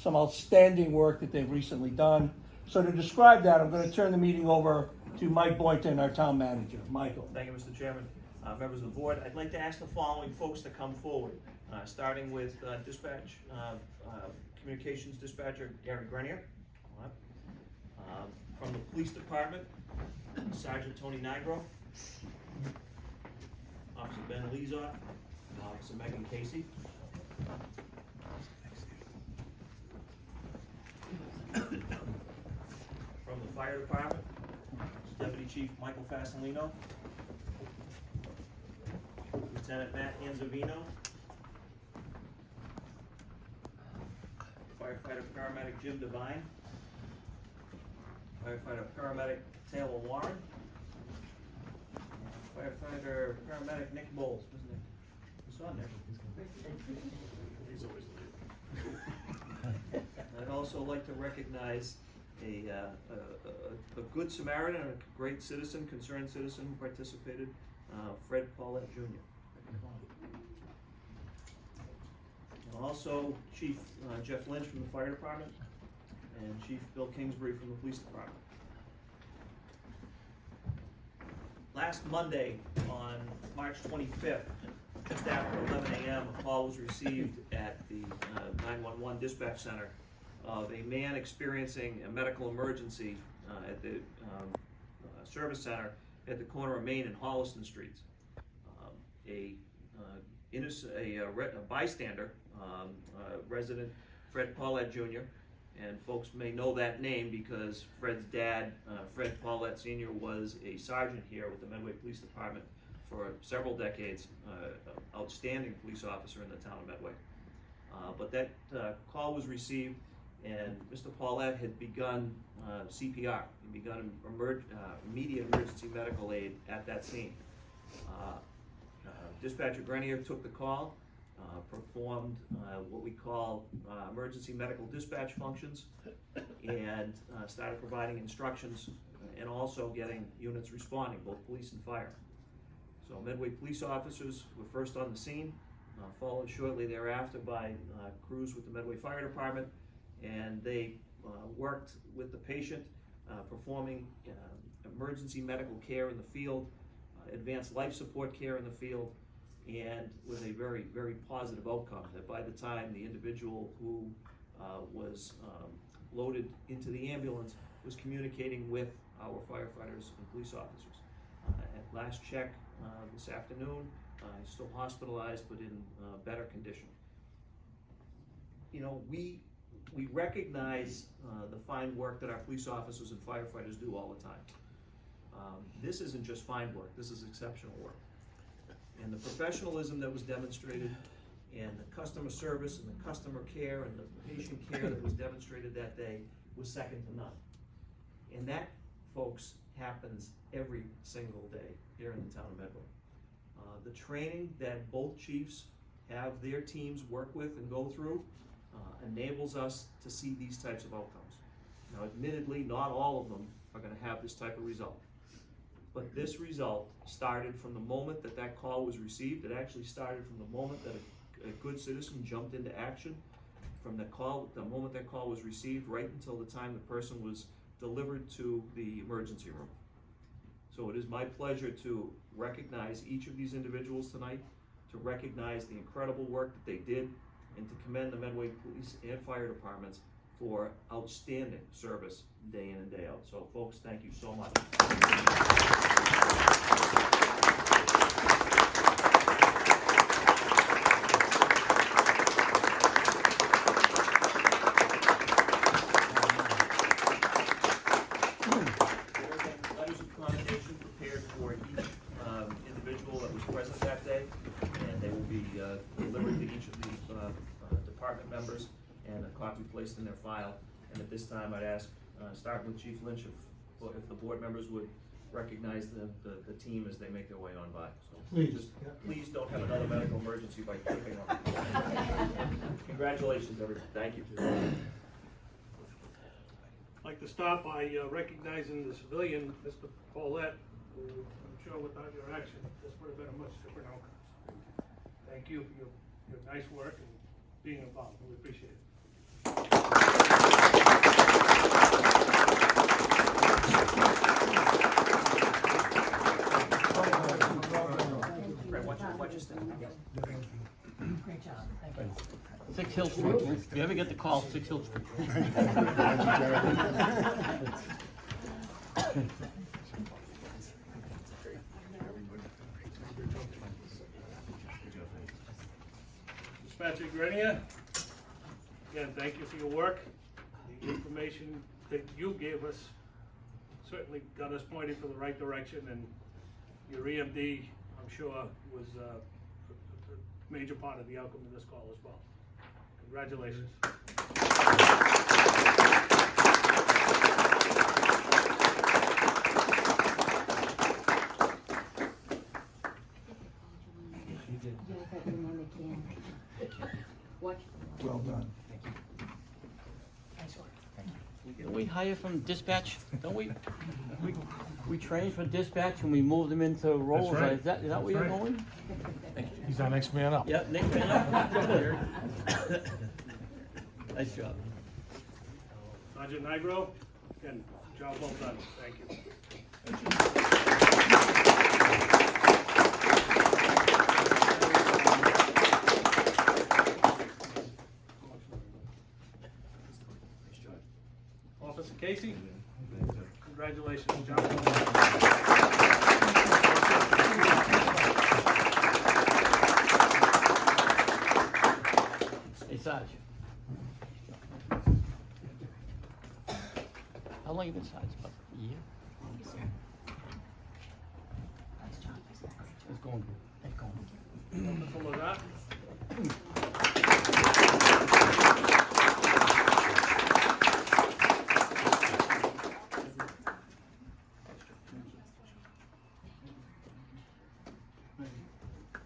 some outstanding work that they've recently done. So to describe that, I'm going to turn the meeting over to Mike Boynton, our town manager. Michael. Thank you, Mr. Chairman. Members of the board, I'd like to ask the following folks to come forward, starting with dispatch, communications dispatcher Gary Grenier. From the police department, Sergeant Tony Nigro, Officer Ben Lezoff, and Officer Megan Casey. From the fire department, Deputy Chief Michael Fasolino, Lieutenant Matt Anzavino, firefighter paramedic Jim Devine, firefighter paramedic Taylor Warren, firefighter paramedic Nick Bowles. Who's on there? He's always late. I'd also like to recognize a good Samaritan and a great citizen, concerned citizen who participated, Fred Paulette Jr. And also Chief Jeff Lynch from the fire department and Chief Bill Kingsbury from the police department. Last Monday on March 25th, just after 11 a.m., a call was received at the 911 dispatch center of a man experiencing a medical emergency at the service center at the corner of Main and Holliston Streets. A bystander, resident Fred Paulette Jr., and folks may know that name because Fred's dad, Fred Paulette Sr., was a sergeant here with the Medway Police Department for several decades, outstanding police officer in the town of Medway. But that call was received, and Mr. Paulette had begun CPR. He begun immediate emergency medical aid at that scene. Dispatcher Grenier took the call, performed what we call emergency medical dispatch functions, and started providing instructions and also getting units responding, both police and fire. So Medway police officers were first on the scene, followed shortly thereafter by crews with the Medway Fire Department, and they worked with the patient, performing emergency medical care in the field, advanced life support care in the field, and with a very, very positive outcome that by the time the individual who was loaded into the ambulance was communicating with our firefighters and police officers. At last check this afternoon, he's still hospitalized but in better condition. You know, we recognize the fine work that our police officers and firefighters do all the time. This isn't just fine work, this is exceptional work. And the professionalism that was demonstrated, and the customer service and the customer care and the patient care that was demonstrated that day was second to none. And that, folks, happens every single day here in the town of Medway. The training that both chiefs have their teams work with and go through enables us to see these types of outcomes. Now, admittedly, not all of them are going to have this type of result. But this result started from the moment that that call was received. It actually started from the moment that a good citizen jumped into action. From the moment that call was received, right until the time the person was delivered to the emergency room. So it is my pleasure to recognize each of these individuals tonight, to recognize the incredible work that they did, and to commend the Medway Police and Fire Departments for outstanding service day in and day out. So folks, thank you so much. Letters of commendation prepared for each individual that was present that day, and they will be delivered to each of the department members and a copy placed in their file. And at this time, I'd ask, starting with Chief Lynch, if the board members would recognize the team as they make their way on by. So Please. Please don't have another medical emergency by tripping on. Congratulations, everyone. Thank you. I'd like to start by recognizing the civilian, Mr. Paulette, who I'm sure without your action, this would have been a much different outcome. Thank you for your nice work and being involved. We appreciate it. 6 Hill Street. If you ever get the call, 6 Hill Street. Dispatcher Grenier, again, thank you for your work. The information that you gave us certainly got us pointed to the right direction, and your EMD, I'm sure, was a major part of the outcome of this call as well. Congratulations. Well done. Don't we hire from dispatch? Don't we? We train for dispatch and we move them into roles. right. Is that where you're That's going? He's our next man up. Yeah, next man up. Nice job. Sergeant Nigro, again, job well done, thank you. Officer Casey, congratulations, job well done. Hey, Sarge. How long you been Sarge? About a year? It's going good. It's going good. Full of that.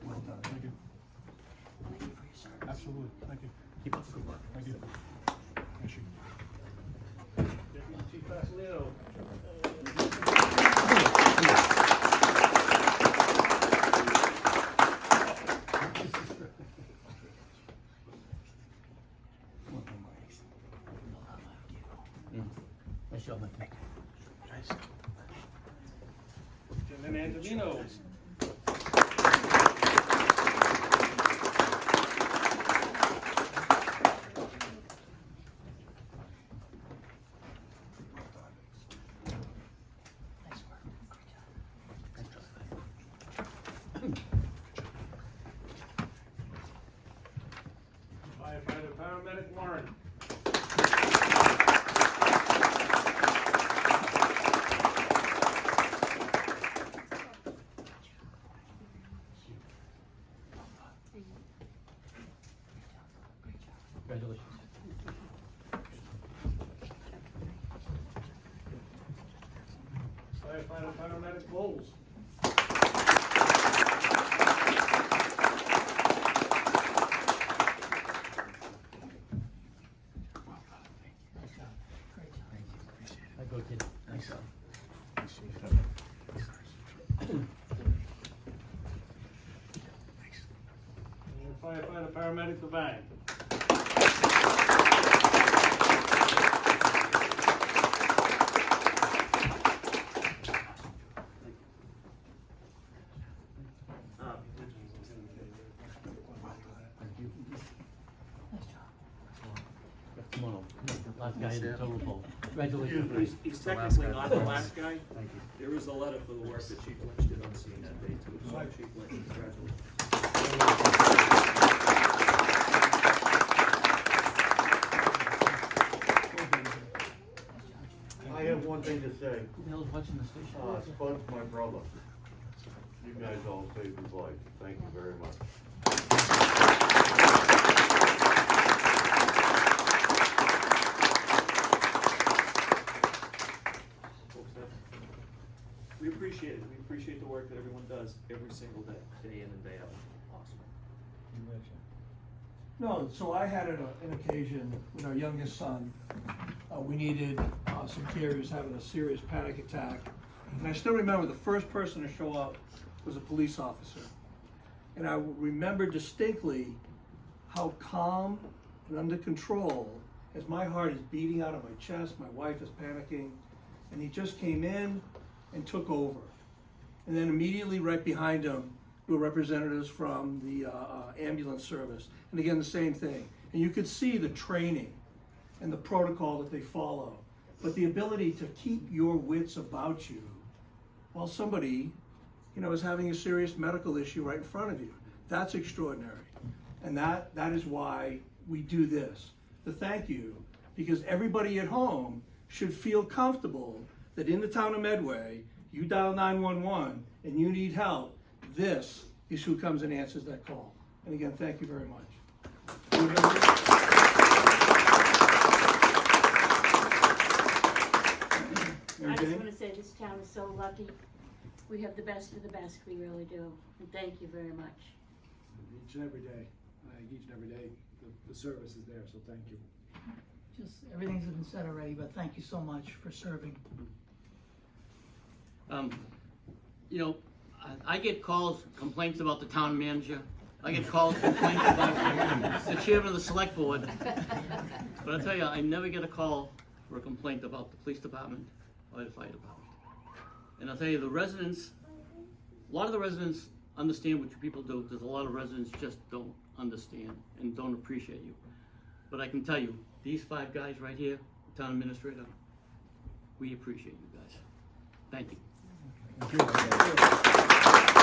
Well done. Thank you. Absolutely. Thank you. Keep up the good work. Thank you. Thank you. Deputy Chief Vasilino. Nice job, man. Lieutenant Angelino. Firefighter paramedic Warren. Congratulations. Firefighter paramedic Bowles. I go, kid. Nice job. And firefighter paramedic Devine. Come on over. Last guy in the total poll. Congratulations. He's technically not the last guy. There is a letter for the work that Chief Lynch did on scene that day too. So Chief Lynch, congratulations. I have one thing to say. Who the hell is watching the station? Spud's my brother. You guys all saved his life. Thank you very much. We appreciate it. We appreciate the work that everyone does every single day, day in and day out. Awesome. No, so I had an occasion with our youngest son. We needed some care. He was having a serious panic attack. And I still remember the first person to show up was a police officer. And I remember distinctly how calm and under control, as my heart is beating out of my chest, my wife is panicking, and he just came in and took over. And then immediately right behind him were representatives from the ambulance service. And again, the same thing. And you could see the training and the protocol that they follow. But the ability to keep your wits about you while somebody, is having a serious medical issue right in front of you. That's extraordinary. And that is why we do this. The thank you, because everybody at home should feel comfortable that in the town of Medway, you dial 911 and you need help, this is who comes and answers that call. And again, thank you very much. I just want to say this town is so lucky. We have the best of the best, we really do. And thank you very much. Each and every day, the service is there, so thank you. Just, everything's been said already, but thank you so much for serving. I get calls, complaints about the town manager. I get calls, complaints about the chairman of the select board. But I tell you, I never get a call or a complaint about the police department or the fire department. And I'll tell you, a lot of the residents understand what you people do. There's a lot of residents just don't understand and don't appreciate you. But I can tell you, these 5 guys right here, the town administrator, we appreciate you guys. Thank you. Thank you.